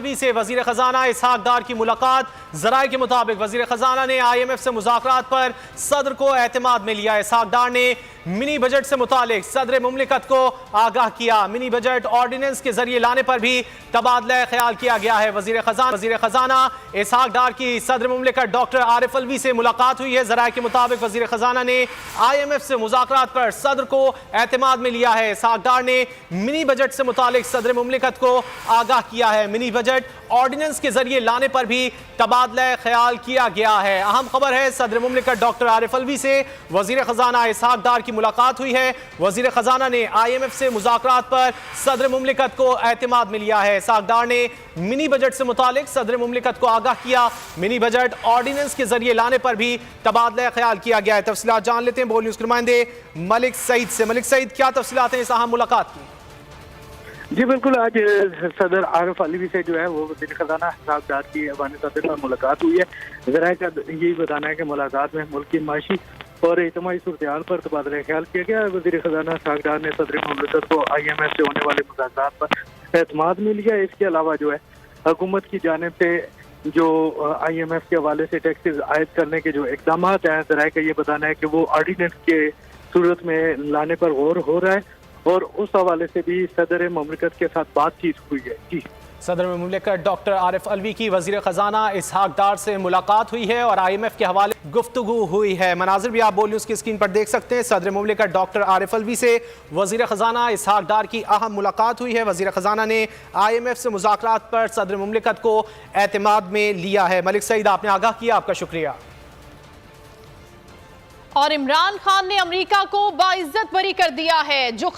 الوی سے وزیر خزانہ اسحاق ڈار کی ملاقات۔ ذرائع کے مطابق وزیر خزانہ نے IMF سے مذاکرات پر صدر کو اعتماد میں لیا۔ اسحاق ڈار نے منی بجٹ سے متعلق صدر مملکت کو آگاہ کیا۔ منی بجٹ آرڈیننس کے ذریعے لانے پر بھی تبادلہ خیال کیا گیا ہے۔ وزیر خزانہ اسحاق ڈار کی صدر مملکت ڈاکٹر عارف الوی سے ملاقات ہوئی ہے۔ ذرائع کے مطابق وزیر خزانہ نے IMF سے مذاکرات پر صدر کو اعتماد میں لیا ہے۔ اسحاق ڈار نے منی بجٹ سے متعلق صدر مملکت کو آگاہ کیا ہے۔ منی بجٹ آرڈیننس کے ذریعے لانے پر بھی تبادلہ خیال کیا گیا ہے۔ اہم خبر ہے، صدر مملکت ڈاکٹر عارف الوی سے وزیر خزانہ اسحاق ڈار کی ملاقات ہوئی ہے۔ وزیر خزانہ نے IMF سے مذاکرات پر صدر مملکت کو اعتماد میں لیا ہے۔ اسحاق ڈار نے منی بجٹ سے متعلق صدر مملکت کو آگاہ کیا۔ منی بجٹ آرڈیننس کے ذریعے لانے پر بھی تبادلہ خیال کیا گیا ہے۔ تفصیلات جان لیتے ہیں بول نیوز کے نمائندے ملک سعید سے۔ ملک سعید، کیا تفصیلات ہیں اس اہم ملاقات کی؟ جی بالکل، آج صدر عارف الوی سے جو ہے وہ وزیر خزانہ اسحاق ڈار کی ایوان صدر پر ملاقات ہوئی ہے۔ ذرائع کا یہی بتانا ہے کہ ملاقات میں ملک کی معاشی اور اجتماعی صورتحال پر تبادلہ خیال کیا گیا۔ وزیر خزانہ اسحاق ڈار نے صدر مملکت کو IMF سے ہونے والے مذاکرات پر اعتماد میں لیا۔ اس کے علاوہ جو ہے حکومت کی جانب سے جو IMF کے حوالے سے ٹیکسز عائد کرنے کے جو اقدامات ہیں، ذرائع کا یہ بتانا ہے کہ وہ آرڈیننس کے صورت میں لانے پر غور ہو رہا ہے، اور اس حوالے سے بھی صدر مملکت کے ساتھ بات چیت ہوئی ہے۔ جی، صدر مملکت ڈاکٹر عارف الوی کی وزیر خزانہ اسحاق ڈار سے ملاقات ہوئی ہے اور IMF کے حوالے گفتگو ہوئی ہے۔ مناظر بھی آپ بول نیوز کی اسکرین پر دیکھ سکتے ہیں۔ صدر مملکت ڈاکٹر عارف الوی سے وزیر خزانہ اسحاق ڈار کی اہم ملاقات ہوئی ہے۔ وزیر خزانہ نے IMF سے مذاکرات پر صدر مملکت کو اعتماد میں لیا ہے۔ ملک سعید، آپ نے آگاہ کیا، آپ کا شکریہ۔ اور عمران خان نے امریکہ کو باعزت بری کر دیا ہے۔ جو